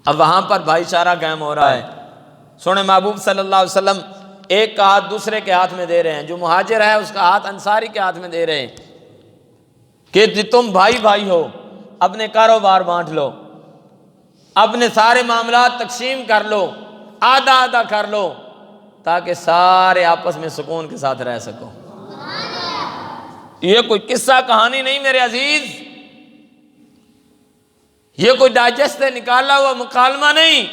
اب وہاں پر بھائی چارہ قائم ہو رہا ہے۔ سونے محبوب صلی اللہ علیہ وسلم ایک کا ہاتھ دوسرے کے ہاتھ میں دے رہے ہیں، جو مہاجر ہے اس کا ہاتھ انصاری کے ہاتھ میں دے رہے ہیں کہ تم بھائی بھائی ہو، اپنے کاروبار بانٹ لو، اپنے سارے معاملات تقسیم کر لو، آدھا آدھا کر لو، تاکہ سارے آپس میں سکون کے ساتھ رہ سکو۔ یہ کوئی قصہ کہانی نہیں میرے عزیز، یہ کوئی ڈائجسٹ سے نکالا ہوا مکالمہ نہیں،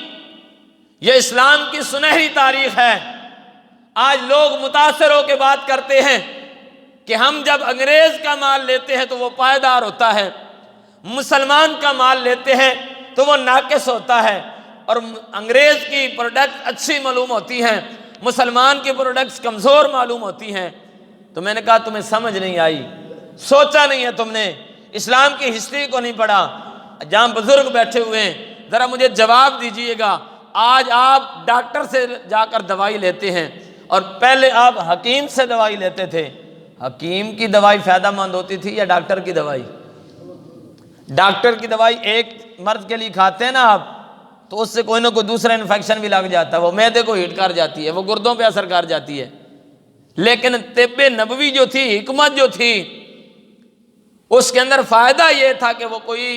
یہ اسلام کی سنہری تاریخ ہے۔ آج لوگ متاثر ہو کے بات کرتے ہیں کہ ہم جب انگریز کا مال لیتے ہیں تو وہ پائیدار ہوتا ہے، مسلمان کا مال لیتے ہیں تو وہ ناقص ہوتا ہے، اور انگریز کی پروڈکٹ اچھی معلوم ہوتی ہیں، مسلمان کی پروڈکٹس کمزور معلوم ہوتی ہیں۔ تو میں نے کہا تمہیں سمجھ نہیں آئی، سوچا نہیں ہے تم نے، اسلام کی ہسٹری کو نہیں پڑھا۔ جہاں بزرگ بیٹھے ہوئے ہیں ذرا مجھے جواب دیجئے گا، آج آپ ڈاکٹر سے جا کر دوائی لیتے ہیں اور پہلے آپ حکیم سے دوائی لیتے تھے، حکیم کی دوائی فائدہ مند ہوتی تھی یا ڈاکٹر کی دوائی؟ ڈاکٹر کی دوائی ایک مرض کے لیے کھاتے ہیں نا آپ، تو اس سے کوئی نہ کوئی دوسرا انفیکشن بھی لگ جاتا ہے، وہ معدے کو ہیٹ کر جاتی ہے، وہ گردوں پہ اثر کر جاتی ہے۔ لیکن طب نبوی جو تھی، حکمت جو تھی، اس کے اندر فائدہ یہ تھا کہ وہ کوئی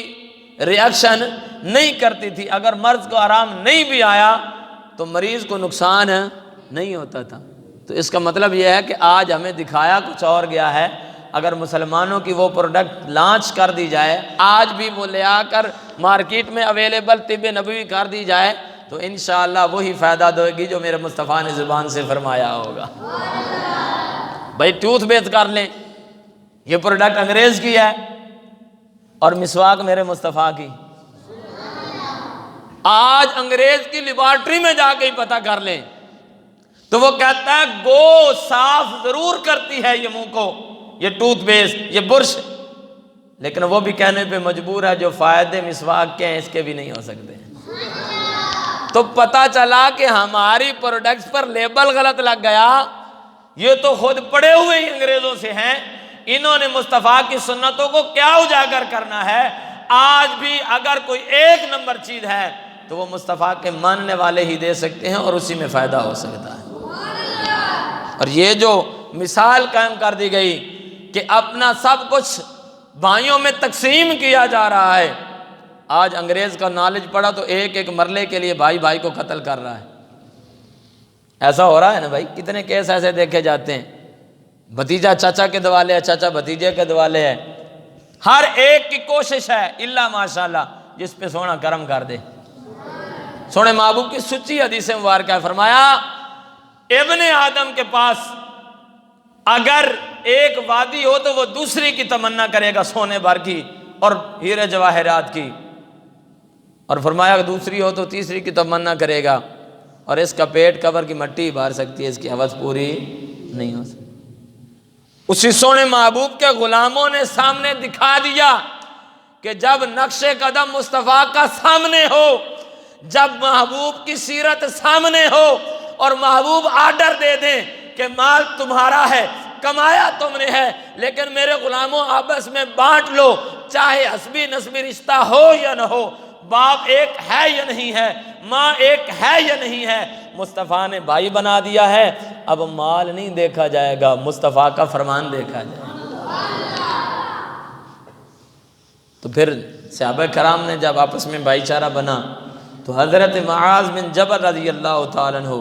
ریاکشن نہیں کرتی تھی، اگر مرض کو آرام نہیں بھی آیا تو مریض کو نقصان نہیں ہوتا تھا۔ تو اس کا مطلب یہ ہے کہ آج ہمیں دکھایا کچھ اور گیا ہے۔ اگر مسلمانوں کی وہ پروڈکٹ لانچ کر دی جائے، آج بھی وہ لے آ کر مارکیٹ میں اویلیبل طب نبوی کر دی جائے، تو انشاءاللہ وہی فائدہ دے گی جو میرے مصطفیٰ نے زبان سے فرمایا ہوگا۔ بھائی ٹوتھ پیسٹ کر لیں، یہ پروڈکٹ انگریز کی ہے، اور مسواک میرے مصطفیٰ کی۔ آج انگریز کی لیبارٹری میں جا کے ہی پتہ کر لیں تو وہ کہتا ہے گو صاف ضرور کرتی ہے یہ منہ کو، یہ ٹوتھ پیسٹ، یہ برش، لیکن وہ بھی کہنے پہ مجبور ہے جو فائدے مسواک کے ہیں اس کے بھی نہیں ہو سکتے۔ تو پتہ چلا کہ ہماری پروڈکٹس پر لیبل غلط لگ گیا، یہ تو خود پڑے ہوئے ہی انگریزوں سے ہیں، انہوں نے مصطفیٰ کی سنتوں کو کیا اجاگر کرنا ہے۔ آج بھی اگر کوئی ایک نمبر چیز ہے تو وہ مصطفیٰ کے ماننے والے ہی دے سکتے ہیں، اور اسی میں فائدہ ہو سکتا ہے۔ اور یہ جو مثال قائم کر دی گئی کہ اپنا سب کچھ بھائیوں میں تقسیم کیا جا رہا ہے، آج انگریز کا نالج پڑا تو ایک ایک مرلے کے لیے بھائی بھائی کو قتل کر رہا ہے۔ ایسا ہو رہا ہے نا بھائی، کتنے کیس ایسے دیکھے جاتے ہیں، بھتیجا چاچا کے دوالے ہے، چاچا بھتیجے کے دوالے ہے، ہر ایک کی کوشش ہے الا ماشاءاللہ جس پہ سونا کرم کر دے۔ سونے محبوب کی سچی حدیث مبارکہ ہے، فرمایا ابن آدم کے پاس اگر ایک وادی ہو تو وہ دوسری کی تمنا کرے گا سونے بھر کی اور ہیرے جواہرات کی، اور فرمایا کہ دوسری ہو تو تیسری کی تمنا کرے گا، اور اس کا پیٹ قبر کی مٹی بھر سکتی ہے، اس کی حوث پوری نہیں ہو سکتی۔ اسی سونے محبوب کے غلاموں نے سامنے دکھا دیا کہ جب نقش قدم مصطفیٰ کا سامنے ہو، جب محبوب کی سیرت سامنے ہو اور محبوب آرڈر دے دیں کہ مال تمہارا ہے، کمایا تم نے ہے، لیکن میرے غلاموں آپس میں بانٹ لو، چاہے حسبی نسبی رشتہ ہو یا نہ ہو، باپ ایک ہے یا نہیں ہے، ماں ایک ہے یا نہیں ہے، مصطفیٰ نے بھائی بنا دیا ہے۔ اب مال نہیں دیکھا جائے گا، مصطفیٰ کا فرمان دیکھا جائے گا۔ تو پھر صحابہ کرام نے جب آپس میں بھائی چارہ بنا تو حضرت معاذ بن جبل رضی اللہ تعالیٰ عنہ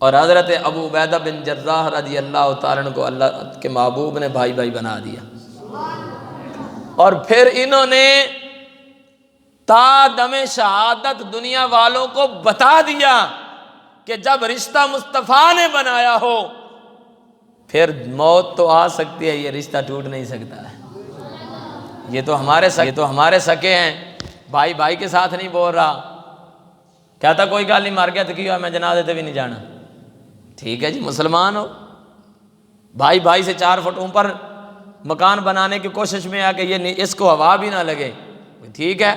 اور حضرت ابو عبیدہ بن جراح رضی اللہ تعالیٰ عنہ کو اللہ کے محبوب نے بھائی بھائی بنا دیا، اور پھر انہوں نے تا دم شہادت دنیا والوں کو بتا دیا کہ جب رشتہ مصطفیٰ نے بنایا ہو پھر موت تو آ سکتی ہے، یہ رشتہ ٹوٹ نہیں سکتا ہے۔ یہ تو ہمارے سکے ہیں، بھائی بھائی کے ساتھ نہیں بول رہا، کہتا کوئی گل نہیں، مر گیا تو کیا، میں جنازے تے بھی نہیں جانا۔ ٹھیک ہے جی، مسلمان ہو، بھائی بھائی سے 4 فٹ اوپر مکان بنانے کی کوشش میں آ کہ یہ اس کو ہوا بھی نہ لگے، ٹھیک ہے،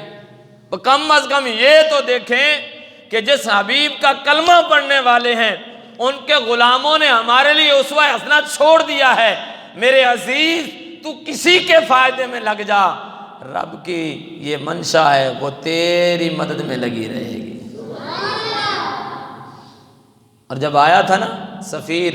تو کم از کم یہ تو دیکھیں کہ جس حبیب کا کلمہ پڑھنے والے ہیں ان کے غلاموں نے ہمارے لیے اسوہ حسنہ چھوڑ دیا ہے۔ میرے عزیز، تو کسی کے فائدے میں لگ جا، رب کی یہ منشا ہے وہ تیری مدد میں لگی رہے گی۔ اور جب آیا تھا نا سفیر